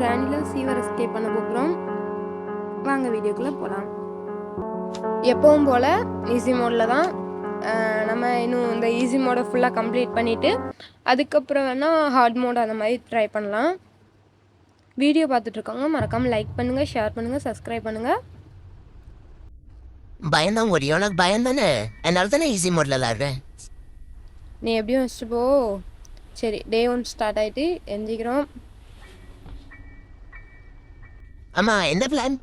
கிராண்டில் sewer escape பண்ண போகிறோம். வாங்க வீடியோக்குள்ளே போகலாம். எப்பவும் போல் ஈஸி மோடில் தான். நம்ம இன்னும் இந்த ஈஸி மோடை ஃபுல்லாக கம்ப்ளீட் பண்ணிவிட்டு அதுக்கப்புறம் வேணால் ஹார்ட் மோட் அந்த மாதிரி ட்ரை பண்ணலாம். வீடியோ பார்த்துட்ருக்கோங்க, மறக்காமல் லைக் பண்ணுங்கள், ஷேர் பண்ணுங்கள், சப்ஸ்கிரைப் பண்ணுங்கள். பயந்தான் ஒரு உனக்கு பயம் தானே, அதனால தானே ஈஸி மோடில் விளாடுறேன். நீ எப்படியும் வச்சுட்டு போ. சரி, டே 1 ஸ்டார்ட் ஆகிட்டு எந்திக்கிறோம். ஆமாம், என்ன பிளான்?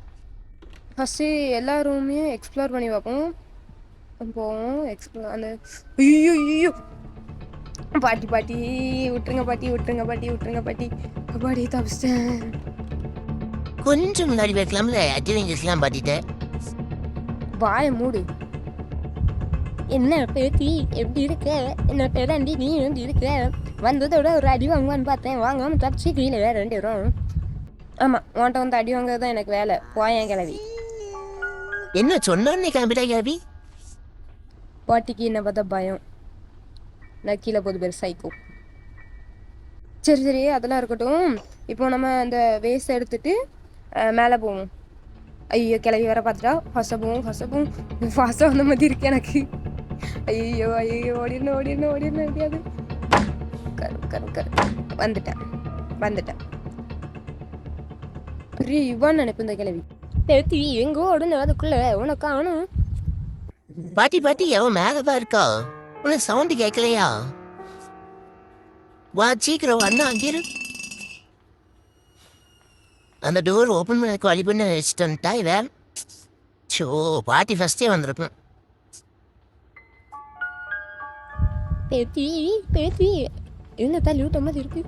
ஃபஸ்ட்டு எல்லா ரூமையும் எக்ஸ்ப்ளோர் பண்ணி பார்ப்போம். போவோம் எக்ஸ்ப்ளோர். அந்த ஐயோ பாட்டி பாட்டி விட்டுருங்க, பாட்டி விட்டுருங்க, பாட்டி விட்டுருங்க, பாட்டி பாட்டி தப்பிச்சிட்டேன். கொஞ்சம் முன்னாடி வைக்கலாம்ல, அட்வென்ச்சர்ஸ்லாம் பாட்டிட்டேன். வாய மூடு. என்ன பேத்தி எப்படி இருக்க? என்ன பேராண்டி நீ எப்படி இருக்க? வந்ததோட ஒரு அடி வாங்குவான்னு பார்த்தேன், வாங்காமல் தப்பிச்சு கீழே வேறு 2 வரும். ஆமாம், உன்ட்ட வந்து அடி வாங்குறது தான் எனக்கு வேலை. போயேன் கிளவி. என்ன சொன்னோன்னே கிளம்பிட்டா கிளவி? பாட்டிக்கு என்ன பார்த்தா பயம். நான் கீழே போது பேர் சைக்கோ. சரி அதெல்லாம் இருக்கட்டும். இப்போ நம்ம அந்த வேஸ்ட் எடுத்துட்டு மேலே போவோம். ஐயோ கிளவி வேற பார்த்துட்டா. ஹசபும் ஃபாஸ்ட்டாக வந்த மாதிரி இருக்கு எனக்கு. ஐயோ ஓடிடணும் எப்படியாது. கரு வந்துட்டேன். பெரிய இவான்னு நினைப்பு இந்த கிளவி. பேத்தி எங்கோ உடனே அதுக்குள்ள உனக்கு ஆனும். பாட்டி அவன் மேலதான் இருக்கா, உனக்கு சவுண்டு கேட்கலையா? வா சீக்கிரம் அண்ணா அங்கே இரு. அந்த டோர் ஓப்பன் பண்ண வழி பண்ண வச்சுட்டா இவன். ஷோ, பாட்டி ஃபஸ்ட்டே வந்திருக்கும். பேத்தி என்ன தள்ளி விட்ட மாதிரி இருக்கு.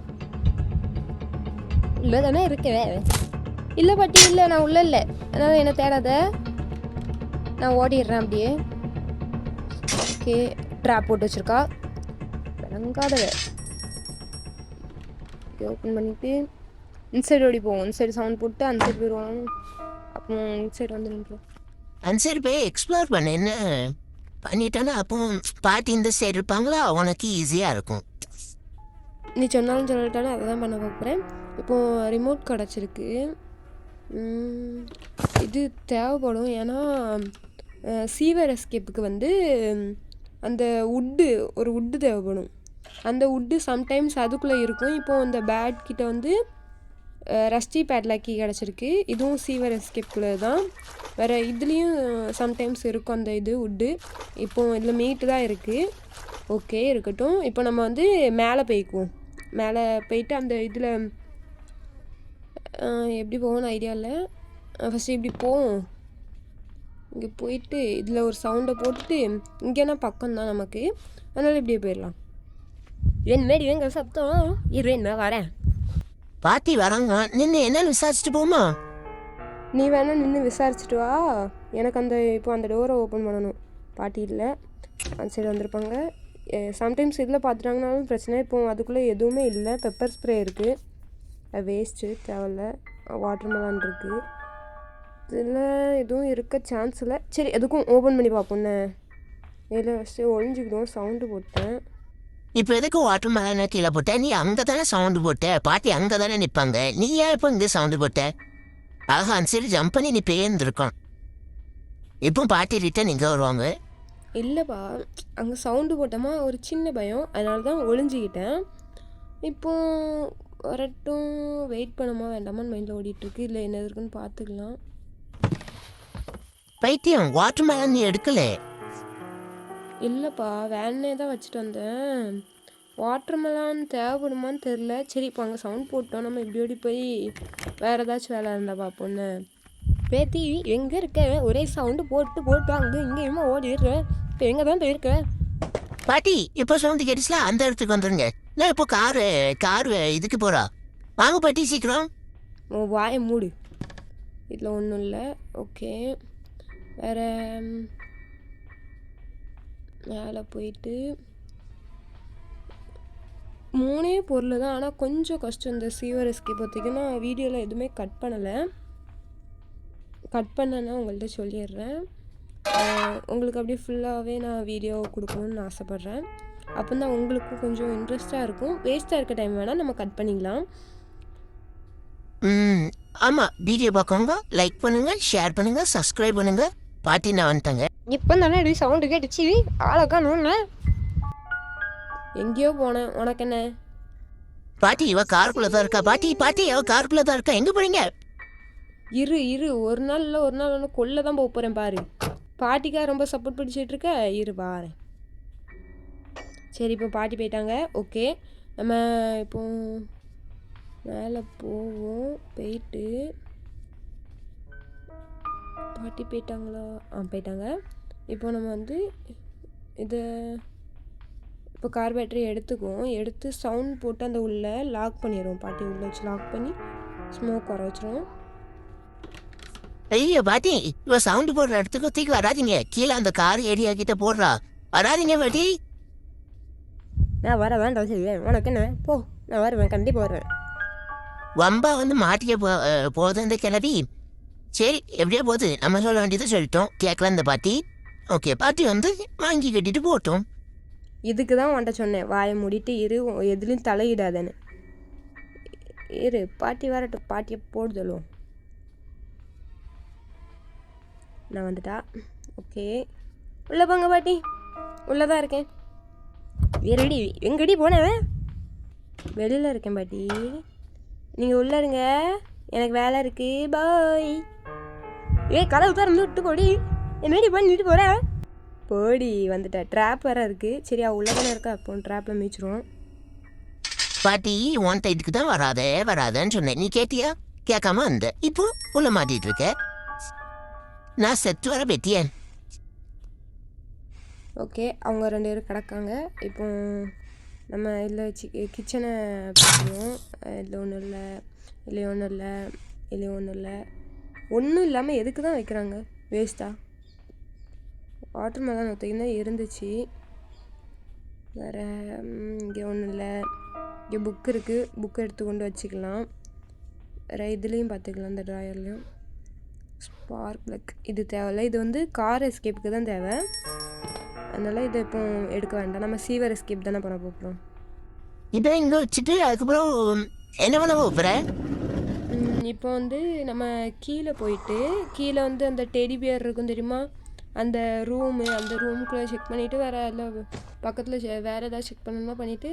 இல்லை தானே இருக்கேன். இல்லை பாட்டி இல்லை, நான் உள்ள இல்லை. அதனால என்ன தேடாத, நான் ஓடிடுறேன் அப்படியே. ஓகே, ட்ராப் போட்டு வச்சுருக்கா, விளங்காதவ. ஓப்பன் பண்ணிவிட்டு இன்சைடு ஓடி போவோம். இன்சைடு சவுண்ட் போட்டு அந்த சைடு போயிடுவோம். அப்போ இன்சைடு வந்து நின்றோம். அந்த சைடு போய் எக்ஸ்ப்ளோர் பண்ண என்ன பண்ணிட்டேன்னா அப்போ பாட்டி இந்த சைடு இருப்பாங்களா, உனக்கு ஈஸியாக இருக்கும். நீ சொன்னாலும் சொல்லிட்டாலும் அதை தான் பண்ண பார்க்குறேன். இப்போது ரிமோட் கிடச்சிருக்கு. இது தேவைப்படும். ஏன்னா சீவர் எஸ்கேப்புக்கு வந்து அந்த ஒரு வுட்டு தேவைப்படும். அந்த வுட்டு சம்டைம்ஸ் அதுக்குள்ளே இருக்கும். இப்போது அந்த பேட் கிட்ட வந்து ரஸ்டி பேட்லாக்கி கிடச்சிருக்கு. இதுவும் சீவர் எஸ்கேப்புக்குள்ளே தான். வேறு இதுலேயும் சம்டைம்ஸ் இருக்கும் அந்த இது வுட்டு. இப்போது இதில் மீட்டு தான் இருக்குது. ஓகே இருக்கட்டும். இப்போ நம்ம வந்து மேலே போய்க்குவோம். மேலே போயிட்டு அந்த இதில் எப்படி போவோம்னு ஐடியா இல்லை. ஃபஸ்ட்டு இப்படி போவோம். இங்கே போயிட்டு இதில் ஒரு சவுண்டை போட்டுட்டு, இங்கேனா பக்கம்தான் நமக்கு, அதனால் இப்படியே போயிடலாம். மாரி எங்க சத்தம் இரு, என்ன வரேன். பாட்டி வராங்க, நின்று என்னன்னு விசாரிச்சுட்டு போமா? நீ வேணா நின்று விசாரிச்சுட்டு வா. எனக்கு இப்போ அந்த டோரை ஓப்பன் பண்ணணும். பாட்டி இல்லை, அந்த சைடு வந்திருப்பாங்க. சம்டைம்ஸ் இதில் பார்த்துட்டாங்கனாலும் பிரச்சனை. இப்போ அதுக்குள்ளே எதுவுமே இல்லை. பெப்பர் ஸ்ப்ரே இருக்குது, அது வேஸ்ட்டு, தேவையில்ல. வாட்டர் மெலான் இருக்குது. இதில் எதுவும் இருக்க சான்ஸ் இல்லை. சரி, எதுக்கும் ஓப்பன் பண்ணி பார்ப்போண்ணே. இதில் ஃபஸ்ட்டு ஒழிஞ்சிக்கிடுவோம். சவுண்டு போட்டேன். இப்போ எதுக்கு வாட்டர் மேலே கீழே போட்ட? நீ அங்கே தானே சவுண்டு போட்ட, பாட்டி அங்கே தானே நிற்பாங்க. நீ ஏன் இப்போ இங்கே சவுண்டு போட்ட? ஆக அந்த சைடு ஜம்ப் பண்ணி நீ பேர்ந்துருக்கோம். இப்போ பாட்டி ரிட்டன் இங்கே வருவாங்க. இல்லைப்பா, அங்கே சவுண்டு போட்டோமா, ஒரு சின்ன பயம், அதனால தான் ஒளிஞ்சிக்கிட்டேன். இப்போ வரட்டும், வெயிட் பண்ணமா வேண்டாமான்னு மைண்டில் ஓடிட்டுருக்கு. இல்லை என்ன இருக்குன்னு பார்த்துக்கலாம். பைத்தியம், வாட்டர் மேலே நீ எடுக்கல? இல்லைப்பா, வேனே தான் வச்சுட்டு வந்தேன். வாட்டர் மெலான் தேவைப்படுமான்னு தெரில. சரி, இப்போ அங்கே சவுண்ட் போட்டோம். நம்ம இப்படி ஓடி போய் வேறு ஏதாச்சும் வேலை இருந்தால் பார்ப்போன்னு. பேத்தி எங்கே இருக்க? ஒரே சவுண்டு போட்டு அங்கே இங்கேயுமா ஓடிடுற. இப்போ எங்கே தான் போயிருக்க? பாட்டி இப்போ சவுண்டு கேட்டுச்சுல, அந்த இடத்துக்கு வந்துடுங்க. நான் இப்போ காரு இதுக்கு போகிறா. வாங்க பாட்டி சீக்கிரம். வாயை மூடு. இதில் ஒன்றும் இல்லை. ஓகே, வேறு மேலே போயிட்டு 3 பொருள் தான். ஆனால் கொஞ்சம் கஷ்டம் இந்த சீவர் எஸ்கேப். பார்த்திங்கன்னா வீடியோவில் எதுவுமே கட் பண்ணலை. கட் பண்ணேன்னா உங்கள்கிட்ட சொல்லிடுறேன். உங்களுக்கு அப்படியே ஃபுல்லாகவே நான் வீடியோ கொடுக்கணுன்னு ஆசைப்பட்றேன். அப்போ தான் உங்களுக்கும் கொஞ்சம் இன்ட்ரெஸ்ட்டாக இருக்கும். வேஸ்ட்டாக இருக்க டைம் வேணால் நம்ம கட் பண்ணிக்கலாம். ஆமாம், வீடியோ பார்க்கவங்க லைக் பண்ணுங்க, ஷேர் பண்ணுங்க, சப்ஸ்கிரைப் பண்ணுங்க. பாட்டி நான் வந்துட்டேங்க. இப்போ தானே இப்படி சவுண்டு கேட்டுச்சு ஆளக்கா நோண்ண. எங்கேயோ போனேன், உனக்கு என்ன? பாட்டி இவ காருக்குள்ள தான் இருக்கா. பாட்டி பாட்டி அவ காருக்குள்ள தான் இருக்கா. எங்க போறீங்க? இரு இரு, ஒரு நாள் இல்லை ஒரு நாள் ஒன்று கொல்ல தான் போக போகிறேன் பாரு. பாட்டிக்கா ரொம்ப சப்போர்ட் பிடிச்சிட்டு இருக்க, இரு பாரு. சரி, இப்போ பாட்டி போயிட்டாங்க. ஓகே, நம்ம இப்போ மேலே போவோம். போயிட்டு பாட்டி போயிட்டாங்களா? போயிட்டாங்க. இப்போ நம்ம வந்து இதை இப்போ கார் பேட்டரி எடுத்துக்குவோம். எடுத்து சவுண்ட் போட்டு அந்த உள்ளே லாக் பண்ணிடுவோம். பாட்டி உள்ளே வச்சு லாக் பண்ணி ஸ்மோக் வர வச்சிருவோம். ஐயோ பாட்டி, இவ சவுண்டு போடுற இடத்துக்கு தூக்கி வராதிங்க. கீழே அந்த கார் ஏரியா கிட்ட போடுறா. வராதிங்க பாட்டி. நான் வர வேண்டாம் செய்வேன். உனக்கு என்ன? போ, நான் வருவேன், கண்டிப்பாக வருவேன். வம்பா வந்து மாட்டிக்க போகுது இந்த கிளவி. சரி, எப்படியோ போகுது. நம்ம சொல்ல வேண்டியதை சொல்லிட்டோம். கேட்கலாம் இந்த பாட்டி. ஓகே, பாட்டி வந்து வாங்கி கட்டிட்டு போட்டோம். இதுக்கு தான் உன்ட்ட சொன்னேன், வாயை மூடிட்டு இரு, எதுலேயும் தலையிடாதேன்னு. இரு, பாட்டி வரட்டும், பாட்டியை போடுதலும். நான் வந்துட்டா. ஓகே, உள்ளே போங்க பாட்டி. உள்ளே தான் இருக்கேன். வேறடி எங்கடி போனவன்? வெளியில் இருக்கேன் பாட்டி, நீங்கள் உள்ளே இருங்க, எனக்கு வேலை இருக்குது. பாய். கதவு திறந்து விட்டு போடி. என்னடி பண்ணிட்டு போற? போடி, வந்துட்டேன். ட்ராப் வேறு இருக்குது. சரியா, உள்ளே தானே இருக்கா, அப்போ ட்ராப்பில் மீச்சிருவோம். பாட்டி உன்ட்ட இதுக்கு தான் வராதன்னு சொன்னேன். நீ கேட்டியா? கேட்காம வந்த. இப்போ உள்ள மாட்டிட்டு இருக்க. நான் செத்து வர பெட்டியன். ஓகே, அவங்க 2 பேரும் கிடக்காங்க. இப்போ நம்ம இதில் கிச்சனை பார்த்துருவோம். இதில் ஒன்றும் இல்லை, இல்லையே ஒன்றும் இல்லை, இல்லையே ஒன்றும் இல்லை. ஒன்றும் இல்லாமல் எதுக்கு தான் வைக்கிறாங்க? வேஸ்ட்டாக. வாட்டர் மெலன் ஒருத்தையும் தான் இருந்துச்சு. வேறு இங்கே ஒன்றும் இல்லை. இங்கே புக் இருக்குது, புக்கு எடுத்து கொண்டு வச்சுக்கலாம். வேறு இதுலேயும் பார்த்துக்கலாம், இந்த ட்ராயர்லேயும். ஸ்பார்க் பிளக் இது தேவையில்லை, இது வந்து கார் எஸ்கேப்புக்கு தான் தேவை. அதனால் இதை இப்போ எடுக்க வேண்டாம். நம்ம சீவர் எஸ்கேப் தானே பண்ண போகிறோம். இதை இங்கே வச்சுட்டு அதுக்கப்புறம் என்ன பண்ண போகிறேன்? இப்போ வந்து நம்ம கீழே போயிட்டு, கீழே வந்து அந்த டெடி பியர் இருக்கும் தெரியுமா, அந்த ரூமுக்குள்ளே செக் பண்ணிவிட்டு வேறு அதில் பக்கத்தில் வேறு ஏதாவது செக் பண்ணணுமா பண்ணிவிட்டு,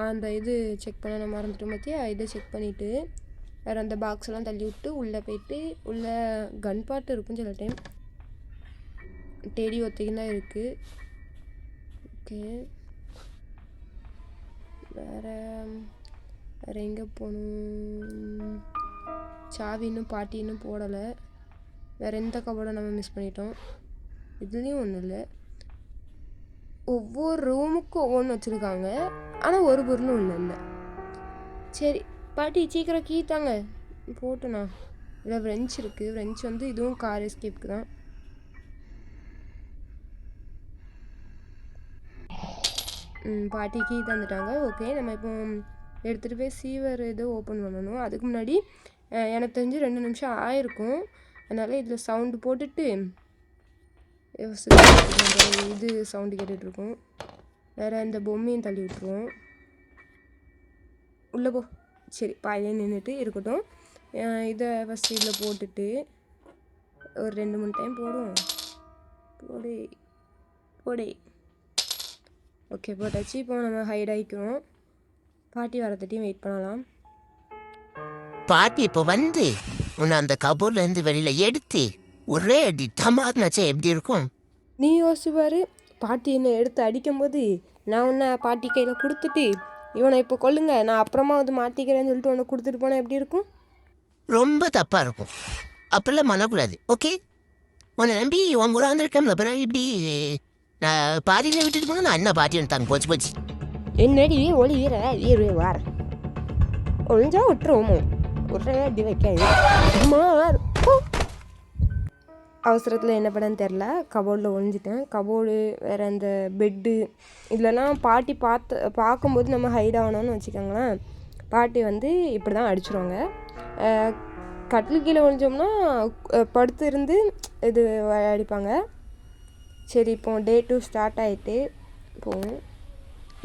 அந்த இது செக் பண்ண நான் மறந்துட்டோம் பார்த்தியா, இதை செக் பண்ணிவிட்டு வேறு அந்த பாக்ஸ்லாம் தள்ளி விட்டு உள்ளே போயிட்டு, உள்ளே கன் பார்ட் இருக்கும் சில டைம். டெடி ஒத்திக்கும் தான் இருக்குது. ஓகே, வேறு எங்கே போகணும்? சாவி இன்னும் பாட்டி இன்னும் போடலை. வேறு எந்த கபோர்டை நம்ம மிஸ் பண்ணிட்டோம். இதுலேயும் ஒன்றும் இல்லை. ஒவ்வொரு ரூமுக்கும் ஒவ்வொன்று வச்சுருக்காங்க, ஆனால் ஒரு பொருளும் ஒன்றும் இல்லை. சரி பாட்டி, சீக்கிரம் கீ தாங்க போட்டுண்ணா. இதில் ஃப்ரெஞ்ச் இருக்குது. ஃப்ரெஞ்ச் வந்து இதுவும் கார் எஸ்கேப்புக்கு தான். பாட்டி கீ தந்துட்டாங்க. ஓகே, நம்ம இப்போ எடுத்துகிட்டு போய் சீவர் இது ஓப்பன் பண்ணணும். அதுக்கு முன்னாடி எனக்கு தெரிஞ்சு 2 நிமிஷம் ஆயிருக்கும். அதனால் இதில் சவுண்டு போட்டுட்டு இது சவுண்டு கேட்டுட்ருக்கோம். வேறு இந்த பொம்மையும் தள்ளி விட்டுருவோம். உள்ளே போ. சரி, பாயிலே நின்றுட்டு இருக்கட்டும். இதை ஃபஸ்ட்டு இதில் போட்டுட்டு ஒரு 2-3 டைம் போடுவோம். போடே. ஓகே, போட்டாச்சு. இப்போ நம்ம ஹைட் ஆகிக்கிறோம். பாட்டி வரத்திட்டையும் வெயிட் பண்ணலாம். பாட்டி இப்போ வந்து உன்னை அந்த கபோர்ட்லேருந்து வெளியில் எடுத்து ஒரே அடி டமார்னாச்சே எப்படி இருக்கும்? நீ யோசிச்சு பாரு, பாட்டி என்னை எடுத்து அடிக்கும்போது நான் உன்னை பாட்டி கையில் கொடுத்துட்டு, இவனை இப்போ கொல்லுங்க, நான் அப்புறமா வந்து மாற்றிக்கிறேன்னு சொல்லிட்டு உன்னை கொடுத்துட்டு போனால் எப்படி இருக்கும்? ரொம்ப தப்பாக இருக்கும். அப்படிலாம் பண்ணக்கூடாது. ஓகே, உன்னை நம்பி உன் கூட வந்திருக்கேன். அப்புறம் இப்படி நான் பாட்டியில் விட்டுட்டு போனால் நான் என்ன பாட்டி வந்துட்டாங்க. போச்சு. என்னடி ஒளி வீர வார ஒழிஞ்சா விட்டுருவோமோ? ஒரே அடி வைக்காது. அவசரத்தில் என்ன பண்ணேன்னு தெரில, கபோர்டில் ஒழிஞ்சிட்டேன். கபோர்டு வேறு அந்த பெட்டு இதெல்லாம் பாட்டி பார்க்கும்போது நம்ம ஹைட் ஆகணும்னு வச்சுக்கோங்களேன். பாட்டி வந்து இப்படி தான் அடிச்சிருவாங்க. கட்டில் கீழே ஒழிஞ்சோம்னா படுத்து இருந்து இது அடிப்பாங்க. சரி, இப்போ டே 2 ஸ்டார்ட் ஆகிட்டு போகும்.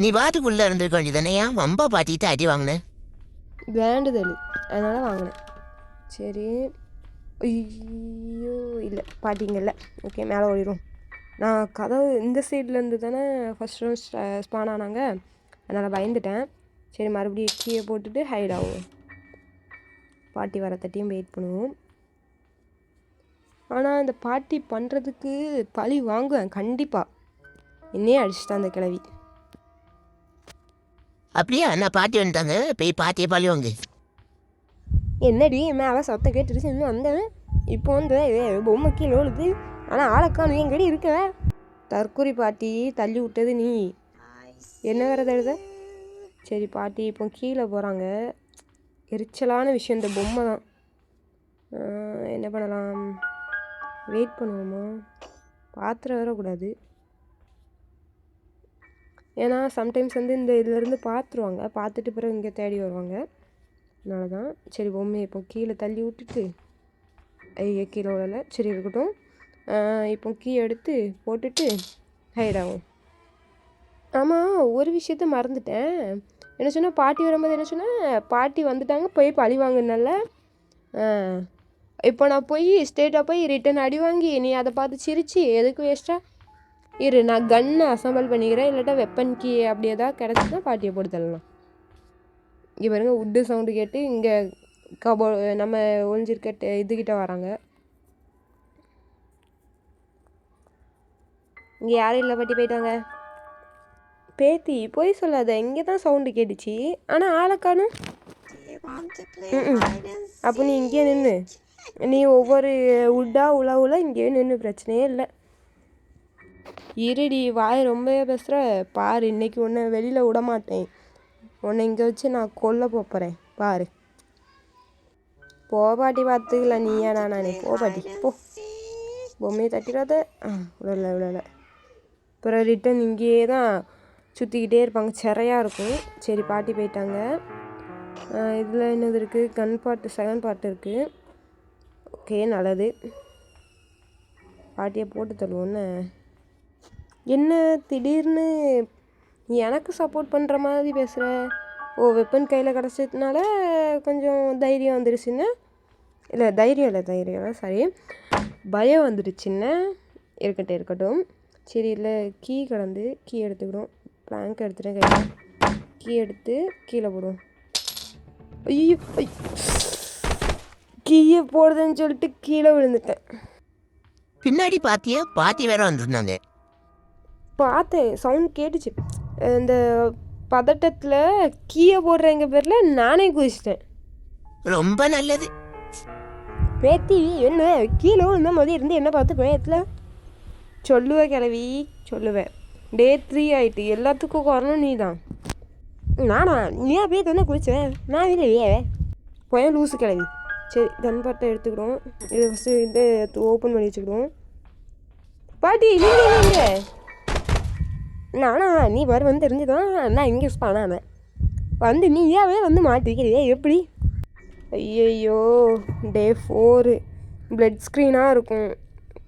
நீ வாட்டுக்குள்ளே இருந்திருக்க வேண்டியதானே? ஏன் வம்பா பாட்டிகிட்ட அடி வாங்கினேன்? வேண்டுதல், அதனால் வாங்கினேன். சரி. ஐயோ இல்லை, பாட்டிங்க இல்லை. ஓகே, மேலே ஓடிடும். நான் கதவு இந்த சைட்லேருந்து தானே ஃபஸ்ட் ரவுண்ட் ஸ்பான் ஆனாங்க, அதனால் பயந்துட்டேன். சரி, மறுபடியும் கீழே போட்டுட்டு ஹைட் ஆகும். பாட்டி வர தட்டியும் வெயிட் பண்ணுவோம். ஆனால் இந்த பாட்டி பண்ணுறதுக்கு பழி வாங்குவேன் கண்டிப்பாக. என்னையே அடிச்சுட்டான் அந்த கிழவி. அப்படியா? நான் பாட்டி வந்துட்டாங்க, போய் பாட்டியை பழி வாங்கு. என்னடி மேலே சத்தம் கேட்டுருச்சு இன்னும் வந்தேன். இப்போ வந்து பொம்மை கீழே விழுது. ஆனால் ஆளக்கானு எங்கடி இருக்க? தற்கொலை பாட்டி தள்ளி விட்டது நீ. என்ன வேறு எழுத? சரி, பாட்டி இப்போ கீழே போகிறாங்க. எரிச்சலான விஷயம் இந்த பொம்மை தான். என்ன பண்ணலாம்? வெயிட் பண்ணுவோமா? பாத்திரம் வரக்கூடாது, ஏன்னா சம்டைம்ஸ் வந்து இந்த இதிலேருந்து பார்த்துருவாங்க, பார்த்துட்டு பிறகு இங்கே தேடி வருவாங்க. அதனால தான். சரி, பொம்மையை இப்போ கீழே தள்ளி விட்டுட்டு, ஐயோ கீழே விடலை, சரி இருக்கட்டும். இப்போ கீ எடுத்து போட்டுட்டு ஹைட் ஆகும். ஆமாம், ஒரு விஷயத்த மறந்துட்டேன். என்ன சொன்னால், பாட்டி வரும்போது என்ன சொன்னேன், பாட்டி வந்துட்டாங்க போய் பழி வாங்கினால. இப்போ நான் போய் ஸ்ட்ரெயிட்டாக போய் ரிட்டன் அடி வாங்கி நீ அதை பார்த்து சிரிச்சு எதுக்கு வேஸ்ட்டாக? இரு, நான் கன்னை அசம்பிள் பண்ணிக்கிறேன், இல்லாட்டா வெப்பன் கீ அப்படி ஏதாவது கிடச்சின்னா பாட்டியை போட்டு தள்ளலாம். இங்கே பாருங்க, உட்டு சவுண்டு கேட்டு இங்கே நம்ம ஒழிஞ்சிருக்க இதுக்கிட்ட வராங்க. இங்கே யாரும் இல்லை, பாட்டி போயிட்டாங்க. பேத்தி போய் சொல்லாத, இங்கே தான் சவுண்டு கேட்டுச்சு, ஆனால் ஆளக்கானும். அப்போ நீ இங்கே நின்று, நீ ஒவ்வொரு உட்டா உழவுல இங்கேயே நின்று, பிரச்சனையே இல்லை. இருடி, வாய் ரொம்ப பேசுகிற பாரு. இன்றைக்கி உன்னை வெளியில் விட மாட்டேன். உன்னை இங்கே வச்சு நான் கொல்ல போகிறேன் பாரு. போ பாட்டி, பார்த்துக்கலாம். நீயா நானே? போ பாட்டி போ. பொம்மையை தட்டிடாத. விடலை. அப்புறம் ரிட்டன் இங்கேயே தான் சுற்றிக்கிட்டே இருப்பாங்க, சிறையாக இருக்கும். சரி, பாட்டி போயிட்டாங்க. இதில் என்னது இருக்குது? கன் பாட்டு, செகண்ட் பாட்டு இருக்குது. ஓகே, நல்லது. பாட்டியை போட்டு தள்ளுவோன்னு. என்ன திடீர்னு நீ எனக்கு சப்போர்ட் பண்ணுற மாதிரி பேசுகிற? ஓ, வெப்பன் கையில் கிடச்சதுனால கொஞ்சம் தைரியம் வந்துடுச்சுன்னு? இல்லை, தைரியம் இல்லை, சரி, பயம் வந்துடுச்சுன்னு. இருக்கட்டும். சரி, இல்லை, கீ கடந்து கீ எடுத்துக்கிடும். பிளாங்க் எடுத்துகிட்டேன் கையில். கீ எடுத்து கீழே போடுவோம். ஐயோ, கீயை போடுதுன்னு சொல்லிட்டு கீழே விழுந்துட்டேன். பின்னாடி பாத்தியா? பாட்டி வேற வந்துருந்தாங்க. பார்த்தேன், சவுண்ட் கேட்டுச்சு. இந்த பதட்டத்தில் கீயை போடுறேங்க பேரில் நானே குதிச்சிட்டேன். ரொம்ப நல்லது. பேத்தி என்ன கீழே இந்த மாதிரி இருந்து என்ன பார்த்து பயத்தில் சொல்லுவேன் கிளவி, சொல்லுவேன். டே 3 ஆகிட்டு, எல்லாத்துக்கும் காரணம் நீ தான். நானா? நீ அப்படியே தானே குளிச்சேன், நான் இல்லையே. போய் லூஸு கிளவி. சரி, கன் பாட்டை எடுத்துக்கிறோம். இதை ஃபஸ்ட்டு இதை ஓப்பன் பண்ணி வச்சுக்கிடுவோம். பாட்டி நீங்கள் நானா? நீ வர வந்து தெரிஞ்சுதான் நான் இங்கே யூஸ் பண்ணானேன். வந்து நீயாவே வந்து மாட்டிக்கிறியே எப்படி? ஐயோ, டே 4 பிளட் ஸ்க்ரீனாக இருக்கும்,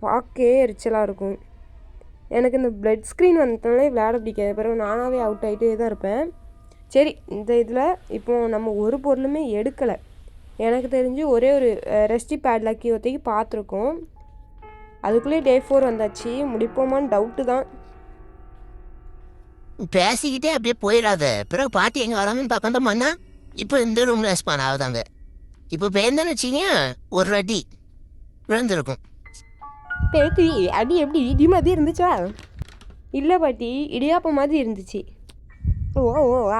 பார்க்கவே எரிச்சலாக இருக்கும். எனக்கு இந்த பிளட் ஸ்க்ரீன் வந்ததுனாலே விளையாட பிடிக்காது. பிறகு நானாகவே அவுட் ஆகிட்டே தான் இருப்பேன். சரி, இந்த இதில் இப்போது நம்ம ஒரு பொருளுமே எடுக்கலை. எனக்கு தெரிஞ்சு ஒரே ஒரு ரெஸ்டி பேட் லக்கி ஒத்தைக்கு பார்த்துருக்கோம். அதுக்குள்ளேயே டே 4 வந்தாச்சு. முடிப்போமான்னு டவுட்டு தான். பேசிக்கிட்டே அப்படியே போயிடாத. பிறகு பாட்டி எங்கே வராமன்னு பார்க்க பண்ணா இப்போ இந்த ரூமில் ரெஸ்பான் ஆகுதாங்க. இப்போ பேருந்தானு வச்சிங்க, ஒரு அடி விழுந்திருக்கும். பேத்தி அடி எப்படி இடி மாதிரி இருந்துச்சா? இல்லை பாட்டி, இடியாப்பம் மாதிரி இருந்துச்சு. ஓ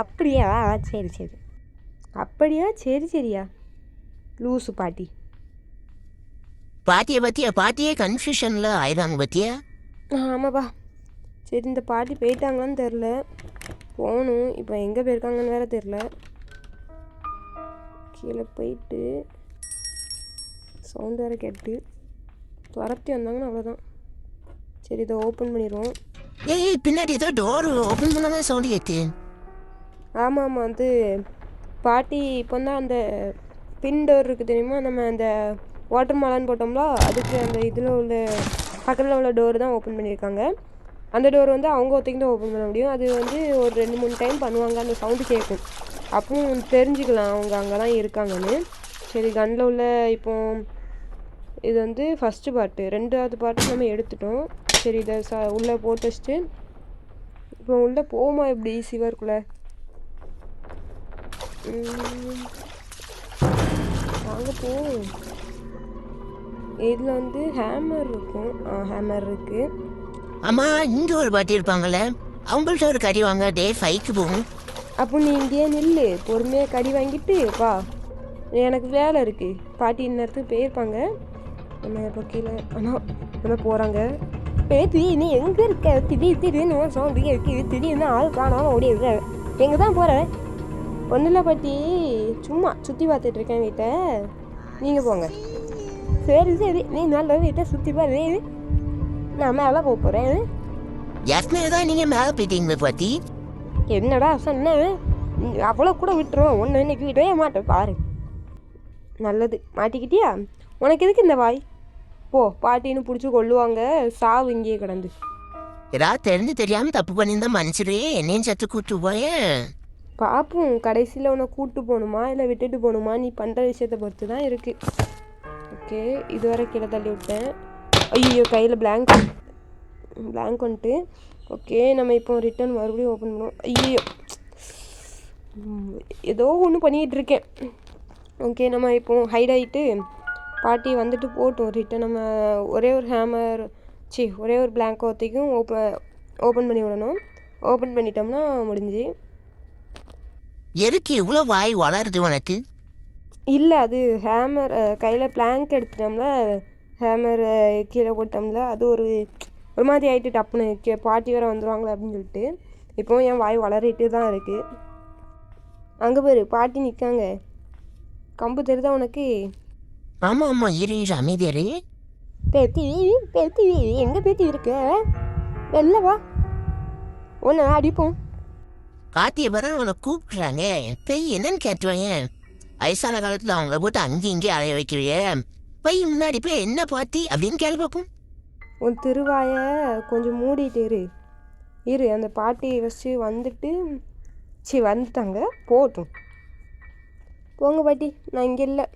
அப்படியா? சரி. அப்படியா? சரியா? லூசு பாட்டி. பாட்டியை பற்றியா? பாட்டியே கன்ஃபியூஷனில் ஆயிடாங்க பற்றியா? ஆமாப்பா. சரி, இந்த பாட்டி போயிட்டாங்களான்னு தெரில, போகணும். இப்போ எங்கே போயிருக்காங்கன்னு வேறு தெரில. கீழே போயிட்டு சவுண்ட் வேறு கேட்டு துரத்தி வந்தாங்கன்னு அவ்வளோதான். சரி, இதை ஓப்பன் பண்ணிடுவோம். ஏய், பின்னாடி ஏதோ டோர் ஓப்பன் பண்ணாதான் சவுண்டு கேட்டு. ஆமாம், அது பாட்டி இப்போ தான் அந்த பின் டோர் இருக்குது தெரியுமா, நம்ம அந்த வாட்டர் மாலான்னு போட்டோம்ல, அதுக்கு அந்த இதில் உள்ள பக்கத்தில் உள்ள டோர் தான் ஓப்பன் பண்ணியிருக்காங்க. அந்த டோர் வந்து அவங்க ஒருத்தங்க தான் ஓப்பன் பண்ண முடியும். அது வந்து ஒரு 2-3 டைம் பண்ணுவாங்க, அந்த சவுண்டு கேட்கும். அப்பவும் தெரிஞ்சுக்கலாம் அவங்க அங்கே தான் இருக்காங்கன்னு. சரி, கன்னில் உள்ள இப்போ இது வந்து ஃபஸ்ட்டு பார்ட்டு. 2வது பார்ட்டு நம்ம எடுத்துட்டோம். சரி, இதை உள்ளே போட்டு வச்சுட்டு இப்போ உள்ளே போகுமா எப்படி சிவருக்குள்ளே? வாங்க போவோம். இதில் வந்து ஹேமர் இருக்கும். ஹேமர் இருக்குது. ஆமா, இங்க ஒரு பாட்டி இருப்பாங்கல்ல, அவங்கள்ட்ட ஒரு கறி வாங்க. டே 5க்கு போகும். அப்போ நீ இங்கேயே நில்லு, பொறுமையாக கறி வாங்கிட்டு வா. எனக்கு வேலை இருக்குது. பாட்டி இந்நேரத்துக்கு போயிருப்பாங்க. நம்ம இப்போ கீழே ஆனால் போகிறாங்க. பேத்தி நீ எங்கே இருக்க? திடீர்னு சவுண்டு இருக்கு, திடீர்னு ஆள் காணாமல் ஓடி இருக்க. எங்கே தான் போகிற? ஒன்றும் இல்லை பாட்டி, சும்மா சுற்றி பார்த்துட்டு இருக்கேன் வீட்டை. நீங்கள் போங்க. சரி நீ நல்ல வீட்டை சுற்றி பாரு, நான் மேலே போக போகிறேன். ஏற்கனவே தான் நீங்க மேலே போயிட்டீங்களே பாட்டி. என்னடா சொன்னேன், அவ்வளோ கூட விட்டுருவோம். ஒன்று இன்னைக்கு விடவே மாட்டேன் பாரு. நல்லது, மாட்டிக்கிட்டியா? உனக்கு எதுக்கு இந்த வாய்? போ, பாட்டின்னு பிடிச்சி கொள்ளுவாங்க. சாவு இங்கேயே கிடந்து. ஏதாவது தெரிஞ்சு தெரியாம தப்பு பண்ணியிருந்தா மன்னிச்சிடுவே. என்னையும் சத்து கூட்டு போயேன். பார்ப்போம், கடைசியில் உன்னை கூப்பிட்டு போகணுமா இல்லை விட்டுட்டு போகணுமா, நீ பண்ணுற விஷயத்தை பொறுத்து தான் இருக்குது. ஓகே, இதுவரை கீழே தள்ளி விட்டேன். ஐயோ, கையில் பிளாங்க் வந்துட்டு. ஓகே, நம்ம இப்போ ரிட்டர்ன் மறுபடியும் ஓப்பன் பண்ணுவோம். ஐயோ, ஏதோ ஒன்று பண்ணிக்கிட்டு இருக்கேன். ஓகே, நம்ம இப்போ ஹைட் ஆகிட்டு பாட்டி வந்துட்டு போட்டோம். ரிட்டன் நம்ம ஒரே ஒரு பிளாங்கோத்தையும் ஓப்பன் பண்ணி விடணும். ஓப்பன் பண்ணிட்டோம்னா முடிஞ்சு. எதுக்கு இவ்வளோ வாய் வளருது உனக்கு? இல்லை, அது ஹேமர் கையில் பிளாங்க் எடுத்துட்டோம்ல, ஹேமர் கீழே போட்டோம்ல, அது ஒரு மாதிரி ஆகிட்டு டப்புன்னு பாட்டி வேறு வந்துடுவாங்களே அப்படின்னு சொல்லிட்டு இப்போ என் வாய் வளரிட்டு தான் இருக்குது. அங்கே பாரு, பாட்டி நிற்காங்க. கம்பு தெரியுதா உனக்கு? ஆமாம் இரு அமைதியாரு. பேத்தி எங்கே பேத்தி இருக்க? வெளில வா, ஒன்று அடிப்போம். காத்திய பிறகு அவனை கூப்பிட்றாங்க. போய் என்னன்னு கேட்டுவாங்க. வயசான காலத்தில் அவங்கள போட்டு அங்கேயும் இங்கேயும் அலைய வைக்கிறியே. போய் முன்னாடி போய் என்ன பாட்டி அப்படின்னு கேள்வி பார்க்கும். உன் திருவாய கொஞ்சம் மூடிட்டு இரு. அந்த பாட்டி வச்சு வந்துட்டாங்க, போட்டும். போங்க பாட்டி, நான் இங்கே இல்லை.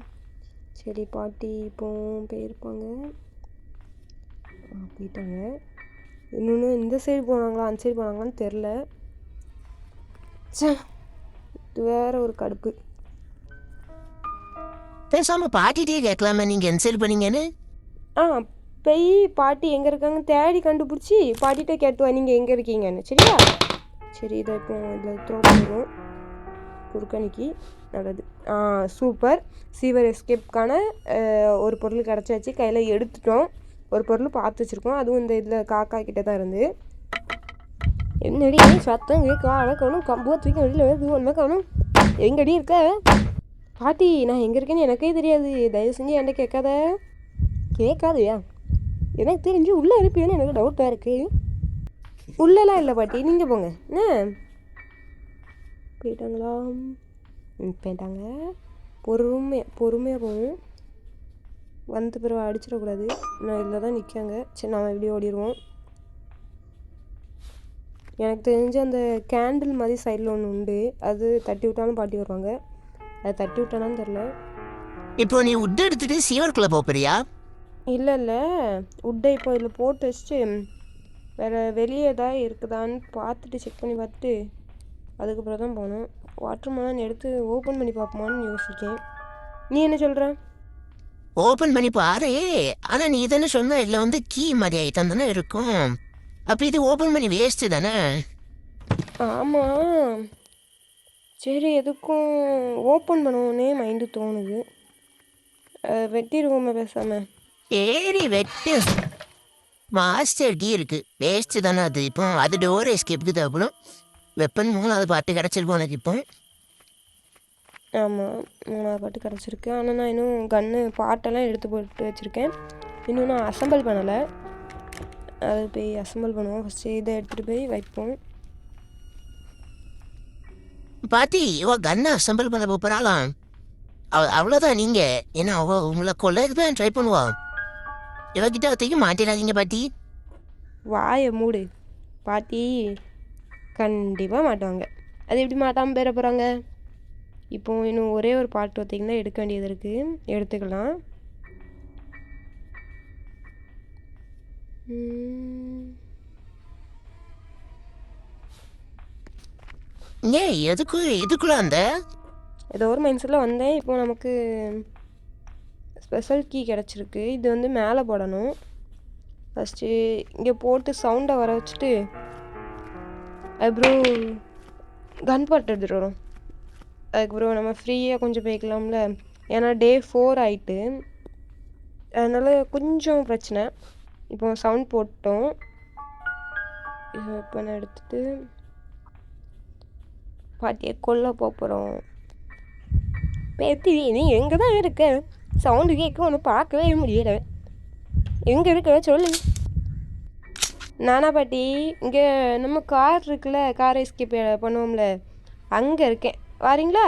சரி, பாட்டி இப்போ போயிருப்பாங்க. போயிட்டாங்க. இன்னொன்று இந்த சைடு போனாங்களா அந்த சைடு போனாங்களான்னு தெரில. இது வேற ஒரு கடுப்பு. பேசாமல் பாட்டிகிட்டே கேட்கலாமே நீங்கள் என்ன சரி பண்ணீங்கன்னு. போய் பாட்டி எங்கே இருக்காங்க தேடி கண்டுபிடிச்சி பாட்டிகிட்ட கேட்டுவா நீங்கள் எங்கே இருக்கீங்கன்னு. சரியா? சரி, இதை இப்போ இதில் த்ரோ பண்ணிடுவோம். குறுக்கணிக்கு நல்லது. சூப்பர். சீவர் எஸ்கேப்கான ஒரு பொருள் கிடச்சாச்சு. கையில் எடுத்துட்டோம். ஒரு பொருள் பார்த்து வச்சுருக்கோம். அதுவும் இந்த இதில் காக்கா கிட்டே தான் இருந்து. என்னடி சத்தம் கேட்க அழக்கணும், கம்பு தூக்கி வெளியில் வருது, ஒன்றுமே காணும். எங்கடி இருக்க? பாட்டி, நான் எங்கே இருக்கேன்னு எனக்கே தெரியாது. தயவு செஞ்சு என்கிட்ட கேட்காதையா? எனக்கு தெரிஞ்சு உள்ளே இருப்பீன்னு எனக்கு டவுட்டாக இருக்குது. உள்ளெல்லாம் இல்லை பாட்டி, நீங்கள் போங்க. என்ன போயிட்டாங்களா? போயிட்டாங்க. பொறுமையாக போகும். வந்து பிறகு அடிச்சிடக்கூடாது. நான் இதில் தான் நிற்காங்க. சரி, நம்ம எப்படியும் ஓடிடுவோம். எனக்கு தெரிஞ்சு அந்த கேண்டில் மாதிரி சைடில் ஒன்று உண்டு. அது தட்டி விட்டாலும் பாட்டி வருவாங்க. அது தட்டி விட்டானான்னு தெரில. இப்போ நீ உட் எடுத்துட்டு சீவருக்குள்ளே போறியா? இல்லை, உட்டை இப்போ இதில் போட்டு வச்சுட்டு வேறு வெளியே ஏதாவது இருக்குதான்னு பார்த்துட்டு செக் பண்ணி பார்த்துட்டு அதுக்கப்புறம் தான் போகணும். வாட்டர் மெலன் எடுத்து ஓப்பன் பண்ணி பார்ப்போமான்னு யோசிக்கேன். நீ என்ன சொல்கிற? ஓப்பன் பண்ணி பாரு. ஆனால் நீ தானே சொன்ன இதில் வந்து கீ மாதிரி ஐட்டம் தானே இருக்கும். அப்போ இது ஓப்பன் பண்ணி வேஸ்ட்டு தானே? ஆமாம். சரி, எதுக்கும் ஓப்பன் பண்ணுவோன்னே மைண்டு தோணுது. வெட்டிடுவோமே பேசாமல். சரி, வெட்டு. மாஸ்டர் கீ இருக்குது, வேஸ்ட்டு தானே அது. இப்போ அது டோர் எஸ்கேப்புக்கு தேவைப்படும். வெப்பன் 3வது பாட்டு கிடச்சிருக்கும் எனக்கு இப்போ. ஆமாம், 3வது பாட்டு கிடச்சிருக்கு. ஆனால் நான் இன்னும் கன்று பாட்டெல்லாம் எடுத்து போட்டு வச்சுருக்கேன். இன்னும் நான் அசம்பிள் பண்ணலை. அது போய் அசம்பிள் பண்ணுவோம். ஃபஸ்ட்டு இதை எடுத்துகிட்டு போய் வைப்போம். பாத்தி இவ கன்னை அசம்பிள் பண்ண போகிறாளாம். அவ்வளோதான். நீங்கள் ஏன்னா உங்களை கொள்ளைக்கு தான் ட்ரை பண்ணுவா. இவகிட்ட ஒத்தைக்கு மாட்டிடாதீங்க பாட்டி. வாயை மூடு பாட்டி. கண்டிப்பாக மாட்டுவாங்க. அது எப்படி மாட்டாமல் பேர போகிறாங்க? இப்போ இன்னும் ஒரே ஒரு பாட்டு பார்த்தீங்கன்னா எடுக்க வேண்டியது இருக்குது, எடுத்துக்கலாம். ஏன் எதுக்குள்ள அந்த ஏதோ ஒரு மைண்ட்ஸில் வந்தேன். இப்போ நமக்கு ஸ்பெஷல் கீ கிடச்சிருக்கு. இது வந்து மேலே போடணும். ஃபஸ்ட்டு இங்கே போட்டு சவுண்டை வர வச்சுட்டு அதுக்கப்புறம் கன் பாட்டு எடுத்துகிட்டு வரும். அதுக்கப்புறம் நம்ம ஃப்ரீயாக கொஞ்சம் போய்க்கலாம்ல. ஏன்னா டே 4 ஆயிட்டு, அதனால் கொஞ்சம் பிரச்சனை. இப்போ சவுண்ட் போட்டோம். இப்போ நான் எடுத்துகிட்டு பாட்டியை கொல்ல போகிறோம். பேத்தி நீ எங்கே தான் இருக்க? சவுண்டு கேட்க ஒன்று பார்க்கவே முடியல. எங்கே இருக்க சொல்லு. நானா பாட்டி? இங்கே நம்ம கார் இருக்குல்ல, கார் எஸ்கேப் பண்ணுவோம்ல, அங்கே இருக்கேன். வாரீங்களா?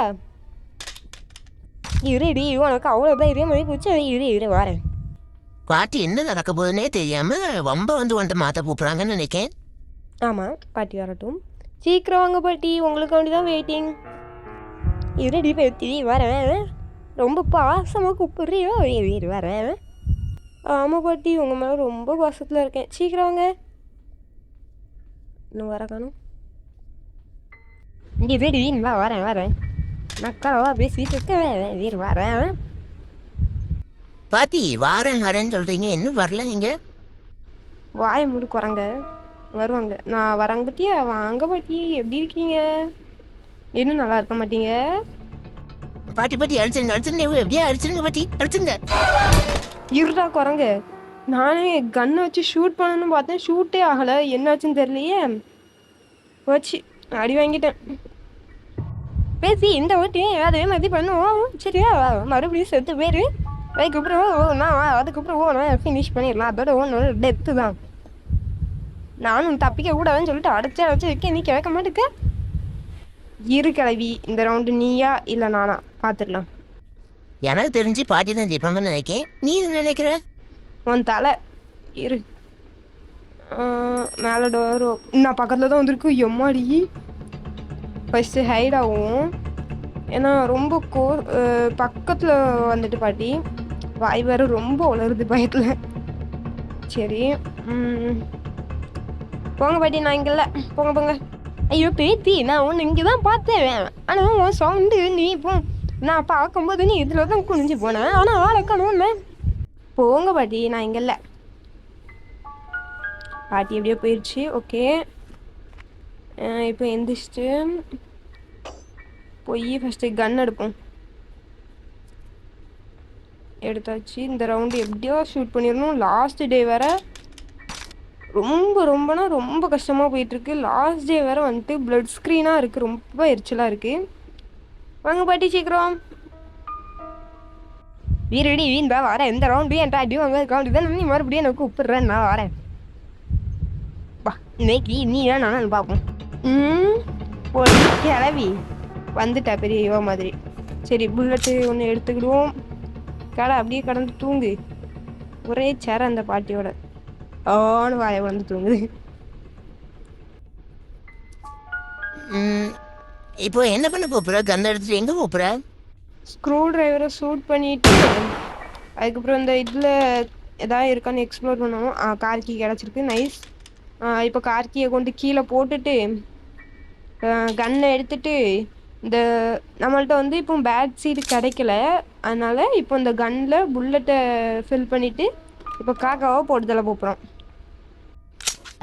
இருடி, உனக்கு அவ்வளோ தைரியம் மாதிரி போச்சு. இரு வரேன். பாட்டி என்ன நடக்க போகுதுன்னே தெரியாம வம்ப வந்து மாத்த கூப்பிடுறாங்கன்னு நினைக்கேன். ஆமாம், பாட்டி வரட்டும். சீக்கிரம் வாங்க பாட்டி, உங்களுக்கு வேண்டி தான் வெயிட்டிங். இருடி பேத்தி வரேன். ரொம்ப பாசமாக கூப்பிட்றியோ? இரு வரேன். ஆமாம் பாட்டி, உங்கள் மேலே ரொம்ப பாசத்தில் இருக்கேன். சீக்கிரம் வாங்க. இன்னும் வர காணும். இருடி வரேன். நக்கலவா பேசிட்டு இருக்கேன். வரேன். பாட்டி வரேன்னு சொல்றீங்க, இன்னும் வரல நீங்க? வாயை மூடு குறங்க. வருவாங்க. நான் வரங்க பாட்டியா. வாங்க பாட்டி, எப்படி இருக்கீங்க? இன்னும் நல்லா இருக்க மாட்டீங்க. பாட்டி அடிச்சிருங்க எப்படியா அடிச்சிருங்க பாட்டி, அடிச்சிருங்க. இருடா குறங்க. நானே கன்னை வச்சு ஷூட் பண்ணணும்னு பார்த்தேன், ஷூட்டே ஆகலை. என்னாச்சுன்னு தெரியலையே. வச்சு அடி வாங்கிட்டேன். பேசி இந்த வாட்டி அதே மாதிரி பண்ணுவோம் சரியா? மறுபடியும் செத்து போயிரு. அதுக்கப்புறம் நான் ஃபினிஷ் பண்ணிடலாம். அதோட ஒன்று டெத்து தான். நானும் தப்பிக்க கூடாதுன்னு சொல்லிட்டு அடைச்சி வைக்க நீ கேட்க மாட்டேக்க. இரு கிளவி, இந்த ரவுண்டு நீயா இல்லை நானா பார்த்துடலாம். எனக்கு தெரிஞ்சு பாட்டி தான் ஜெயிப்பாங்கன்னு நினைக்கேன். நீ என்ன நினைக்கிற? உன் தலை. இரு, மேலே டோர் நான் பக்கத்தில் தான் வந்திருக்கு. எம்மாடி. ஃபஸ்ட்டு ஹைட் ஆகும். ஏன்னா ரொம்ப பக்கத்தில் வந்துட்டு பாட்டி வாய் வேறு ரொம்ப உளருது பயத்தில். சரி, போங்க பாட்டி, நான் இங்கே இல்லை. போங்க. ஐயோ பேத்தி, நான் ஒன்று இங்கே தான் பார்த்தேன். ஆனால் உன் சவுண்டு நீ இப்போ நான் பார்க்கும்போது நீ இதில் தான் குனிஞ்சு போனேன். ஆனால் ஆளக்கணும்னு. போங்க பாட்டி, நான் இங்கே இல்லை. பாட்டி எப்படியோ போயிடுச்சு. ஓகே, இப்போ எந்திரிச்சிட்டு போய் ஃபஸ்ட்டு கன் எடுப்போம். எடுத்தாச்சு. இந்த ரவுண்டு எப்படியோ ஷூட் பண்ணிடணும். லாஸ்ட் டே வேறு ரொம்ப கஷ்டமாக போயிட்டுருக்கு. லாஸ்ட் டே வேறு வந்துட்டு ப்ளட் ஸ்க்ரீனாக இருக்குது. ரொம்ப எரிச்சலாக இருக்குது. வாங்க பாட்டி சீக்கிரம். வீரடி வீண்டா வரேன். இந்த ரவுண்டு என்கிட்ட அடி வாங்க கவுண்டு தான். நீ மறுபடியும் எனக்கு கூப்பிடுறேன். நான் வரேன். வா, இன்னைக்கு நீ தான் நானும் பார்ப்போம். ஒரு கிளவி வந்துட்டா பெரிய யுவா மாதிரி. சரி, புல்லட்டு ஒன்று எடுத்துக்கிடுவோம். கடை அப்படியே கடந்து தூங்கு. ஒரே சேர அந்த பாட்டியோட ஆன வாயை வந்து தூங்குது. இப்போ என்ன பண்ண போப்புற? கன் எடுத்துட்டு எங்கே போப்புற? ஸ்க்ரூ டிரைவரை ஷூட் பண்ணிவிட்டு அதுக்கப்புறம் இந்த இதில் எதாவது இருக்கான்னு எக்ஸ்ப்ளோர் பண்ணணும். கார்கி கிடச்சிருக்கு. நைஸ். இப்போ கார்கியை கொண்டு கீழே போட்டுட்டு கன்னை எடுத்துட்டு இந்த நம்மள்ட்ட வந்து இப்போ பேட் சீடு கிடைக்கல. அதனால் இப்போ இந்த கன்னில் புல்லட்டை ஃபில் பண்ணிவிட்டு இப்போ காக்காவை போட்டுதல போப்புறோம்.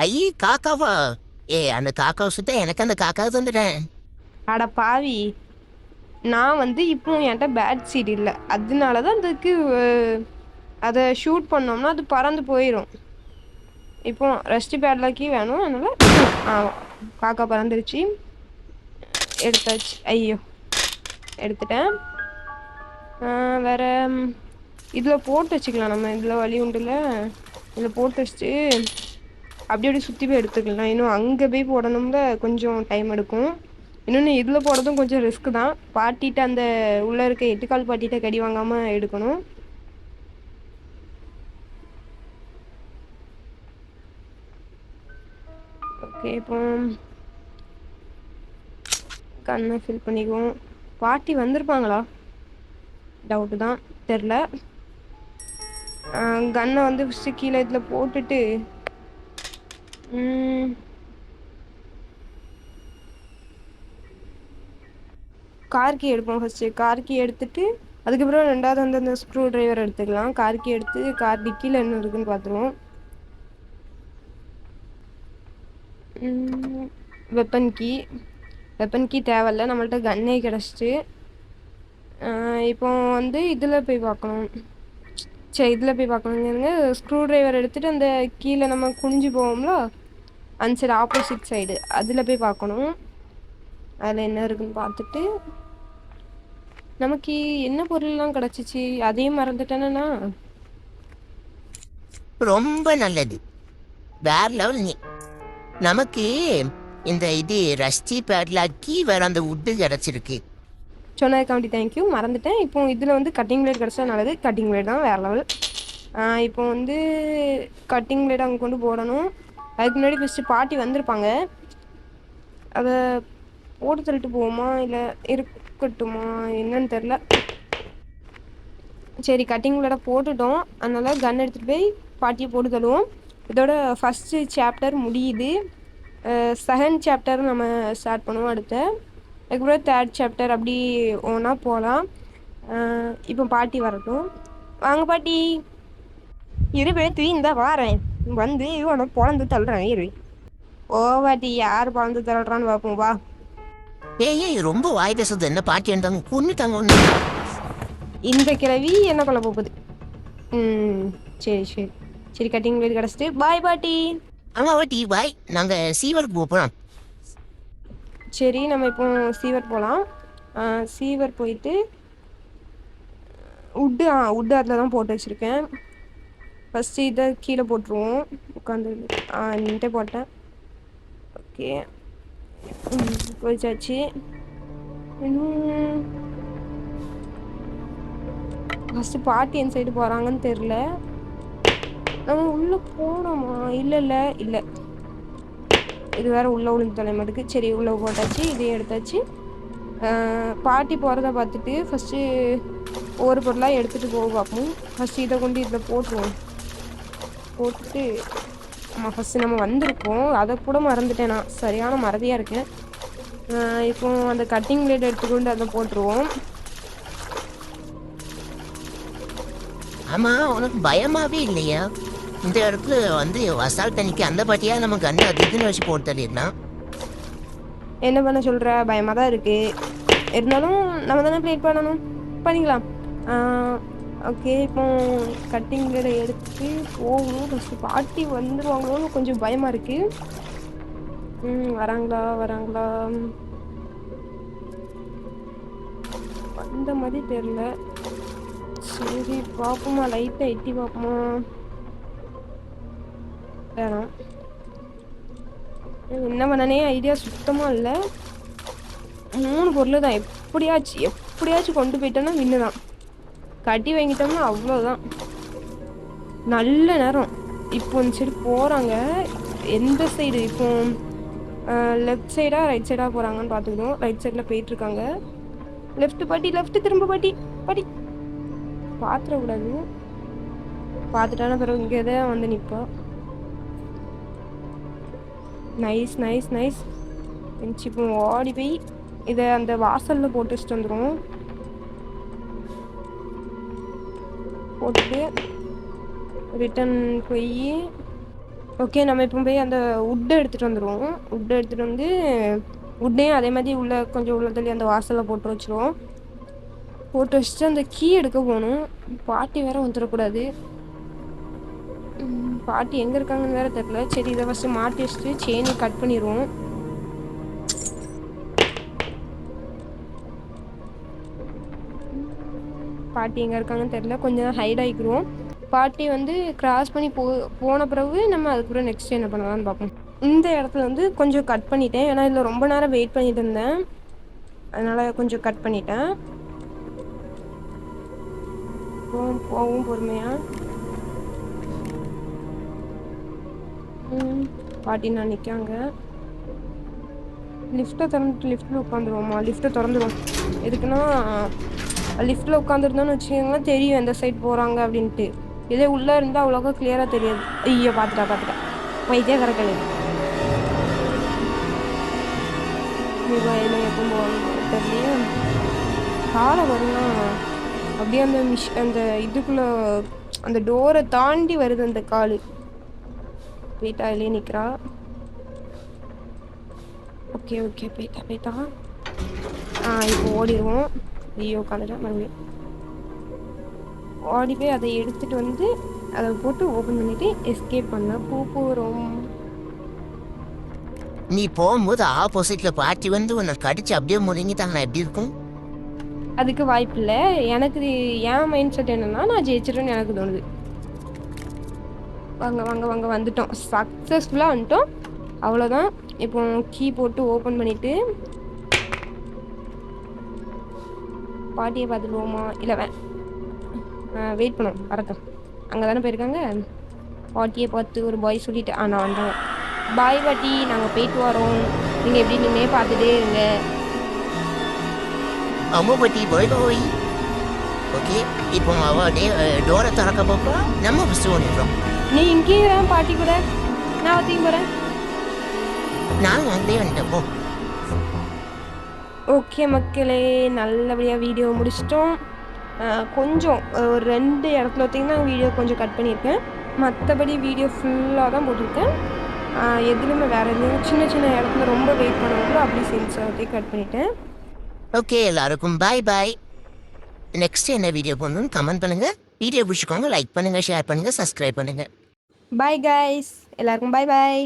ஐயே, காக்காவா? அந்த காக்காவை சுத்த எனக்கு அந்த காக்காவை தந்துட்டேன். அட பாவி, நான் வந்து இப்போ என்கிட்ட பேட் சீட் இல்லை. அதனால தான் அதுக்கு அதை ஷூட் பண்ணோம்னா அது பறந்து போயிடும். இப்போ ரெஸ்ட் பேட்லாக்கி வேணும். அதனால் காக்கா பறந்துருச்சு. எடுத்தாச்சு. ஐயோ, எடுத்துட்டேன். வேறு இதில் போட்டு வச்சுக்கலாம். நம்ம இதில் வழி உண்டுல, இதில் போட்டு வச்சுட்டு அப்படி சுற்றி போய் எடுத்துக்கலாம். இன்னும் அங்கே போய் போடணும்ல, கொஞ்சம் டைம் எடுக்கும். இன்னொன்று இதில் போடுறதும் கொஞ்சம் ரிஸ்க்கு தான். பாட்டிகிட்ட அந்த உள்ளே இருக்க 8 கால் பாட்டிகிட்ட கடி வாங்காமல் எடுக்கணும். ஓகே, இப்போ கன்னை ஃபில் பண்ணிக்குவோம். பாட்டி வந்திருப்பாங்களா? டவுட்டு தான், தெரில. கன்னை வந்து ஃபஸ்ட்டு கீழே இதில் போட்டுட்டு கார் கீ எடுப்போம். ஃபஸ்ட்டு கார் கீ எடுத்துட்டு அதுக்கப்புறம் ரெண்டாவது வந்து அந்த ஸ்க்ரூ டிரைவர் எடுத்துக்கலாம். கார் கீ எடுத்து கார் டிக்கியில் என்ன இருக்குன்னு பார்த்துருவோம். வெப்பன் கீ தேவையில்ல, நம்மள்ட்ட கன்னே கிடச்சிட்டு. இப்போ வந்து இதில் போய் பார்க்கணும். சரி, இதில் போய் பார்க்கணுங்க. ஸ்க்ரூ டிரைவர் எடுத்துகிட்டு அந்த கீழே நம்ம குனிஞ்சு போவோம்ல, அந்த சைடு ஆப்போசிட் சைடு அதில் போய் பார்க்கணும். அதில் என்ன இருக்குன்னு பார்த்துட்டு நமக்கு என்ன பொருள்லாம் கிடச்சிச்சு அதையும் மறந்துட்டேன்னா. ரொம்ப நல்லது, வேற லெவல். நீ நமக்கு இந்த இது ரஸ்டி பேட்லாக்கி வேற அந்த உட்டு கிடச்சிருக்கு. சொன்னதுக்காண்டி தேங்க்யூ, மறந்துட்டேன். இப்போ இதில் வந்து கட்டிங் பிளேட் கிடச்சா நல்லது. கட்டிங் பிளேட் தான் வேறு லெவல். இப்போ வந்து கட்டிங் பிளேட் அங்கே கொண்டு போடணும். அதுக்கு முன்னாடி ஃபஸ்ட்டு பாட்டி வந்திருப்பாங்க, அதை போட்டு தள்ளிட்டு போவோமா இல்லை இருக்கட்டுமா என்னன்னு தெரில. சரி, கட்டிங் பிளேடை போட்டுட்டோம், அதனால் கன் எடுத்துகிட்டு போய் பாட்டியை போட்டு தள்ளுவோம். இதோட ஃபஸ்ட்டு சாப்டர் முடியுது. செகண்ட் சாப்டர் நம்ம ஸ்டார்ட் பண்ணுவோம் அடுத்த. அதுக்கப்புறம் தேர்ட் சாப்டர் அப்படி ஒன்றா போகலாம். இப்போ பாட்டி வரட்டும். வாங்க பாட்டி. இருபேத்தி இந்த வாரேன் வந்து இவனை பொழந்து தள்ளுறேன். ஓ பாட்டி, யார் பொழந்து தள்ளுறான்னு பார்ப்போம் வா. ஏய் ரொம்ப வாய் பேசுறது என்ன? பாட்டி இருந்தாங்க கொன்னுட்டாங்க ஒன்று. இந்த கிழவி என்ன கொல்ல போகுது? சரி சரி சரி, கட்டிங் பிளேட் கிடச்சிட்டு பாய் பாட்டி. ஆமாம் பாட்டி பாய், நாங்கள் சீவருக்கு போகிறோம். சரி, நம்ம இப்போ சீவர் போகலாம். சீவர் போயிட்டு உட்டு அதில் தான் போட்டு வச்சுருக்கேன். ஃபஸ்ட்டு இதை கீழே போட்டுருவோம். உட்காந்து நின்ட்டே போட்டேன். ஓகே, போயிச்சாச்சு. இன்னும் ஃபஸ்ட்டு பாட்டி என் சைடு போகிறாங்கன்னு தெரில. நம்ம உள்ளே போனோமா? இல்லை இது வேறு உள்ளே விழுந்து தொலை மாட்டுக்கு. சரி, உள்ளே போட்டாச்சு, இதையும் எடுத்தாச்சு. பாட்டி போகிறத பார்த்துட்டு ஃபஸ்ட்டு ஒவ்வொரு பொருளாக எடுத்துகிட்டு போக பார்ப்போம். ஃபஸ்ட்டு இதை கொண்டு இதில் போட்டுருவோம். போட்டுட்டு ஆமாம், ஃபஸ்ட்டு நம்ம வந்திருக்கோம், அதை கூட மறந்துட்டேன். நான் சரியான மறதியாக இருக்கேன். இப்போ அந்த கட்டிங் பிளேட் எடுத்துக்கொண்டு அதை போட்டுருவோம். ஆமாம், உனக்கு பயமாகவே இல்லையா? இந்த இடத்துல வந்து வசால் தண்ணிக்கு அந்த பாட்டியாக நம்ம கண்ணு அது இதுன்னு வச்சு போட்டு தள்ளிடலாம். என்ன பண்ண சொல்கிற? பயமாக தான் இருக்குது. இருந்தாலும் நம்ம தானே ப்ளேட் பண்ணணும், பண்ணிக்கலாம். ஓகே, இப்போ கட்டிங் பிளேடை எடுத்து போகணும். ஃபஸ்ட்டு பாட்டி வந்துடுவாங்களோன்னு கொஞ்சம் பயமாக இருக்குது. வராங்களா வந்த மாதிரி தெரில. சரி பார்ப்போமா, லைட்டாக எட்டி பார்ப்போமா? வேணாம், என்ன பண்ணனே ஐடியா சுத்தமாக இல்லை. 3 பொருள் தான், எப்படியாச்சும் கொண்டு போயிட்டோன்னா வின்னு தான். கட்டி வாங்கிட்டோம்னா அவ்வளோதான். நல்ல நேரம் இப்போ இந்த சைடு போகிறாங்க. எந்த சைடு இப்போ லெஃப்ட் சைடா ரைட் சைடாக போகிறாங்கன்னு பார்த்துக்கணும். ரைட் சைடில் போயிட்டுருக்காங்க. லெஃப்ட் பாட்டி, லெஃப்ட் திரும்ப பாட்டி. பார்த்துடக்கூடாது, பார்த்துட்டான பிறகு இங்கே தான் வந்து நிற்போம். நைஸ். இப்போ ஓடி போய் இதை அந்த வாசலில் போட்டு வச்சுட்டு வந்துடும். போட்டுட்டு ரிட்டன் போய் ஓகே, நம்ம இப்போ போய் அந்த உட்டை எடுத்துகிட்டு வந்துடுவோம். உட்டை எடுத்துகிட்டு வந்து உட்டையும் அதே மாதிரி கொஞ்சம் உள்ள தள்ளி அந்த வாசலில் போட்டு வச்சுருவோம். போட்டு வச்சுட்டு அந்த கீ எடுக்க போகணும். பாட்டி வேற வந்துடக்கூடாது. பாட்டி எங்கே இருக்காங்கன்னு வேற தெரியல. சரி, இதை ஃபஸ்ட்டு மாட்டி வச்சுட்டு செயினை கட் பண்ணிடுவோம். பாட்டி எங்கே இருக்காங்கன்னு தெரில, கொஞ்சம் நேரம் ஹைட் ஆகிக்குருவோம். பாட்டி வந்து கிராஸ் பண்ணி போன பிறகு நம்ம அதுக்கப்புறம் நெக்ஸ்ட் என்ன பண்ணலாம்னு பார்ப்போம். இந்த இடத்துல வந்து கொஞ்சம் கட் பண்ணிட்டேன், ஏன்னா இதில் ரொம்ப நேரம் வெயிட் பண்ணிட்டு இருந்தேன், அதனால் கொஞ்சம் கட் பண்ணிட்டேன். போகும் பொறுமையாக. பாட்டி நான் நிற்காங்க. லிஃப்ட்டை திறந்துட்டு லிஃப்ட்டில் உட்காந்துருவோமா? லிஃப்ட்டை திறந்துருவோம். எதுக்குன்னா லிஃப்ட்டில் உட்காந்துருந்தோன்னு வச்சுக்கோங்களேன் தெரியும் எந்த சைட் போகிறாங்க அப்படின்ட்டு. இதே உள்ளே இருந்தால் அவ்வளோக்கா கிளியராக தெரியாது. ஐயோ பார்த்துட்டா போயிட்டே கரெக்டாக என்ன எப்போ போவாங்க தெரியலையே. காலை வரும்னா அப்படியே அந்த இதுக்குள்ளே அந்த டோரை தாண்டி வருது அந்த கால். போயிட்டா இல்லையே நிற்கிறா. ஓகே போயிட்டா. இப்போ ஓடிடுவோம். ஐயோ உட்காந்துட்டேன் மறுபடியும். ஓடி போய் அதை எடுத்துகிட்டு வந்து அதை போட்டு ஓப்பன் பண்ணிவிட்டு எஸ்கேப் பண்ண போகிறோம். நீ போகும்போது ஆப்போசிட்ல பாட்டி வந்து உன்னை கடிச்சு அப்படியே முழுங்கிட்டாங்கன்னா எப்படி இருக்கும்? அதுக்கு வாய்ப்பு இல்லை. எனக்கு என் மைண்ட் செட் என்னன்னா நான் ஜெயிச்சிட்டேன்னு எனக்கு தோணுது. வாங்க வந்துட்டோம். சக்ஸஸ்ஃபுல்லாக வந்துட்டோம். அவ்வளோதான். இப்போ கீ போட்டு ஓப்பன் பண்ணிவிட்டு பாட்டியை பார்த்துடுவோமா? இல்லை வெயிட் பண்ணுவோம். வரட்டும். அங்கே தானே போயிருக்காங்க. பாட்டியை பார்த்து ஒரு பாய் சொல்லிட்டு நான் வந்துடுவேன். பாய் பாட்டி, நாங்கள் போயிட்டு வரோம். நீங்கள் எப்படி நின்னே பார்த்துட்டே இருங்க. அம்மா பாட்டி போய். ஓகே, இப்போ அவ டோரை திறக்க போகிறோம். நம்ம ஃபஸ்ட்டு ஓடிடுறோம். நீ இங்கேயே பாட்டி கூட, நான் ஒத்தையும் போகிறேன். நானும் அங்கேயே வந்துட்டேன் போ. ஓகே மக்களே, நல்லபடியாக வீடியோ முடிச்சிட்டோம். கொஞ்சம் ஒரு 2 இடத்துல பார்த்திங்கன்னா வீடியோ கொஞ்சம் கட் பண்ணியிருக்கேன். மற்றபடி வீடியோ ஃபுல்லாக தான் போட்டிருக்கேன். எதுலையுமே வேறு எதுவும் சின்ன இடத்துல ரொம்ப வெயிட் பண்ணவங்களோ அப்படி சென்ஸ் கட் பண்ணிட்டேன். ஓகே, எல்லாருக்கும் பாய். நெக்ஸ்ட் என்ன வீடியோ போடணும்னு கமெண்ட் பண்ணுங்கள். வீடியோ பிடிச்சிக்கோங்க, லைக் பண்ணுங்கள், ஷேர் பண்ணுங்கள், சப்ஸ்கிரைப் பண்ணுங்கள். பாய் கைஸ், எல்லாருக்கும் பாய்.